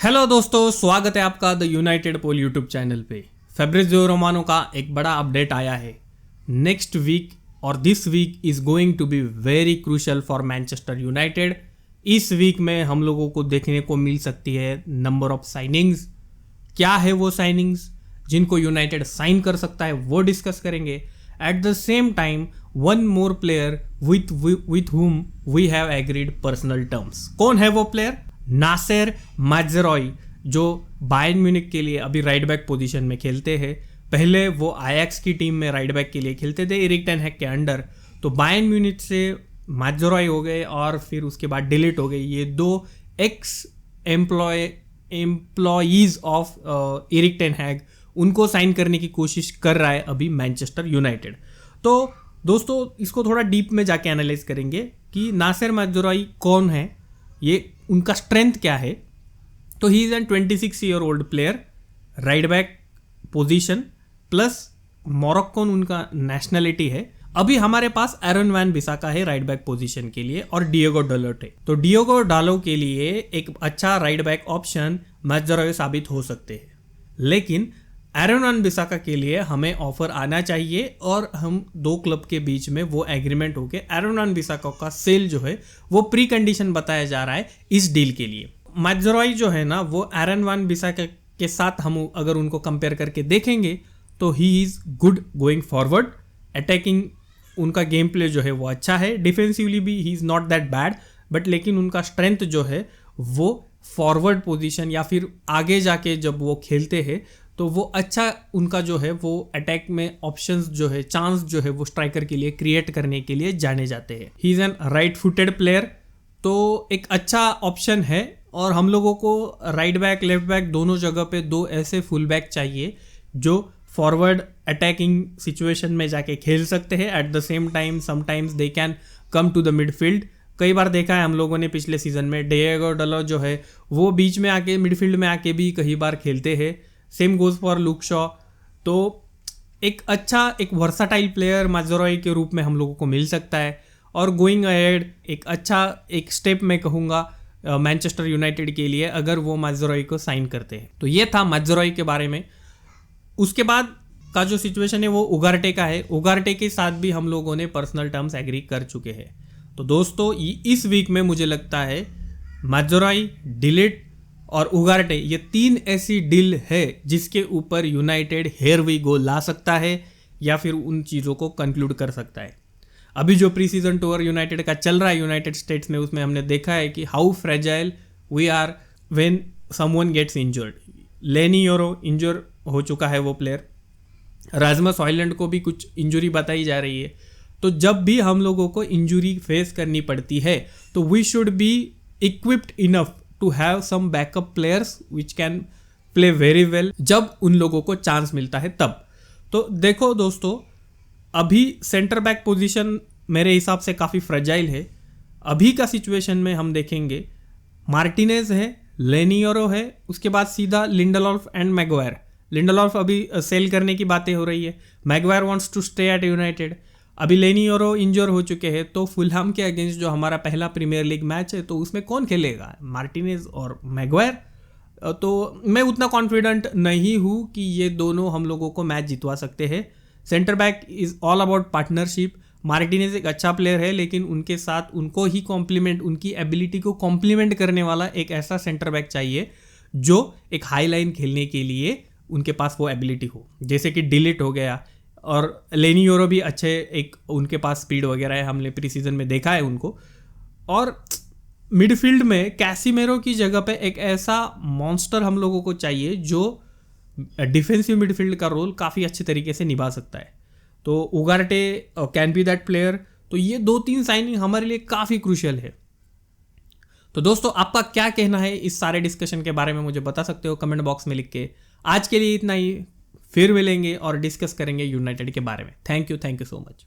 Hello दोस्तों, स्वागत है आपका the United Pole YouTube channel पे। फैब्रिज़ियो रोमानो का एक बड़ा अपडेट आया है। नेक्स्ट वीक और this week is going to be very crucial for Manchester United. इस वीक में हम लोगों को देखने को मिल सकती है नंबर ऑफ साइनिंग्स। क्या है वो साइनिंग्स जिनको यूनाइटेड साइन कर सकता है, वो डिस्कस करेंगे। At the same time one more player with whom we have agreed personal terms. कौन है वो प्लेयर? नासेर मात्ज़ेराई, जो बायर्न म्यूनिख के लिए अभी राइट बैक पोजीशन में खेलते हैं। पहले वो आयैक्स की टीम में राइट बैक के लिए खेलते थे एरिक टेन हैग के अंडर। तो बायर्न म्यूनिख से मात्ज़ेराई हो गए और फिर उसके बाद डिलीट हो गए। ये दो ex employees of Erik ten Hag, उनको साइन करने की कोशिश कर रहा है अभी मैनचेस्टर यूनाइटेड। तो दोस्तों, इसको थोड़ा डीप में जाके एनालाइज करेंगे कि नासेर मात्ज़ेराई कौन है, ये उनका स्ट्रेंथ क्या है। तो he is an 26 year old player, right back position plus Moroccan उनका नेशनलिटी है। अभी हमारे पास एरन वैन बिसाका है राइट बैक पोजीशन के लिए और डिएगो डालोट है। तो डिएगो डालो के लिए एक अच्छा राइट बैक ऑप्शन मात्ज़ेराई साबित हो सकते हैं, लेकिन एरन वैन बिसाका के लिए हमें ऑफर आना चाहिए और हम दो क्लब के बीच में वो एग्रीमेंट होके एरन वैन बिसाका का सेल जो है वो प्री कंडीशन बताया जा रहा है इस डील के लिए। मात्ज़ेराई जो है ना, वो एरन वैन बिसाका के साथ हम अगर उनको कंपेयर करके देखेंगे तो he is good going forward. Attacking उनका गेम प्ले जो है वो अच्छा है, डिफेंसिवली भी he is not that bad, but लेकिन उनका स्ट्रेंथ जो है वो फॉरवर्ड पोजीशन या फिर आगे जाके जब वो खेलते हैं तो वो अच्छा उनका जो है वो अटैक में ऑप्शंस जो है, चांस जो है वो स्ट्राइकर के लिए क्रिएट करने के लिए जाने जाते हैं। He is an right footed player, तो एक अच्छा ऑप्शन है। और हम लोगों को राइट बैक लेफ्ट बैक दोनों जगह पे दो ऐसे फुल बैक चाहिए जो फॉरवर्ड अटैकिंग सिचुएशन में जाके खेल सकते हैं। At the same time sometimes they can come to the midfield. कई बार देखा है हम लोगों ने पिछले सीजन में, डिएगो डालोट जो है वो बीच में आके मिडफील्ड में आके भी कई बार खेलते हैं। Same goes for look Shaw. तो एक अच्छा एक वर्साटाइल प्लेयर मात्ज़ेराई के रूप में हम लोगों को मिल सकता है। और गोइंग अहेड एक अच्छा एक स्टेप मैं कहूँगा मैनचेस्टर यूनाइटेड के लिए अगर वो मात्ज़ेराई को साइन करते हैं। तो ये था मात्ज़ेराई के बारे में। उसके बाद का जो सिचुएशन है वो उगार्टे का है। उगार्टे के साथ भी हम लोगों ने पर्सनल टर्म्स एग्री कर चुके हैं। तो दोस्तों, इस वीक में मुझे लगता है मात्ज़ेराई, डिलीट और उगार्टे, ये तीन ऐसी डील है जिसके ऊपर यूनाइटेड हेयर वी गो ला सकता है या फिर उन चीज़ों को कंक्लूड कर सकता है। अभी जो प्री सीजन टूर यूनाइटेड का चल रहा है यूनाइटेड स्टेट्स में, उसमें हमने देखा है कि how fragile we are when someone gets injured. Leny Yoro इंजर हो चुका है वो प्लेयर। रास्मस हॉयलैंड को भी कुछ इंजुरी बताई जा रही है। तो जब भी हम लोगों को इंजुरी फेस करनी पड़ती है तो we should be equipped enough to have some backup players which can play very well जब उन लोगों को चांस मिलता है तब। तो देखो दोस्तों, अभी सेंटर बैक पोजीशन मेरे हिसाब से काफ़ी फ्रेजाइल है। अभी का सिचुएशन में हम देखेंगे मार्टिनेज है, लेनी योरो है, उसके बाद सीधा लिंडेलॉफ एंड मैगवायर। लिंडेलॉफ अभी सेल करने की बातें हो रही है, Maguire wants to stay at United. अभी लेनी योरो इंजर हो चुके हैं, तो फुलहम के अगेंस्ट जो हमारा पहला प्रीमियर लीग मैच है तो उसमें कौन खेलेगा? मार्टिनेज और मैगवायर। तो मैं उतना कॉन्फिडेंट नहीं हूँ कि ये दोनों हम लोगों को मैच जितवा सकते हैं। Centre back is all about partnership. Martinez एक अच्छा प्लेयर है, लेकिन उनके साथ उनको ही कॉम्प्लीमेंट, उनकी एबिलिटी को कॉम्प्लीमेंट करने वाला एक ऐसा सेंटर बैक चाहिए जो एक हाई लाइन खेलने के लिए उनके पास वो एबिलिटी हो, जैसे कि डिलीट हो गया। और लेनी योरो भी अच्छे, एक उनके पास स्पीड वगैरह है, हमने प्री सीजन में देखा है उनको। और मिडफील्ड में कैसीमेरो की जगह पे एक ऐसा मॉन्स्टर हम लोगों को चाहिए जो डिफेंसिव मिडफील्ड का रोल काफ़ी अच्छे तरीके से निभा सकता है। तो Ugarte can be that player. तो ये दो तीन साइनिंग हमारे लिए काफ़ी क्रूशियल है। तो दोस्तों, आपका क्या कहना है इस सारे डिस्कशन के बारे में मुझे बता सकते हो कमेंट बॉक्स में लिख के। आज के लिए इतना ही, फिर मिलेंगे और डिस्कस करेंगे यूनाइटेड के बारे में। Thank you so much.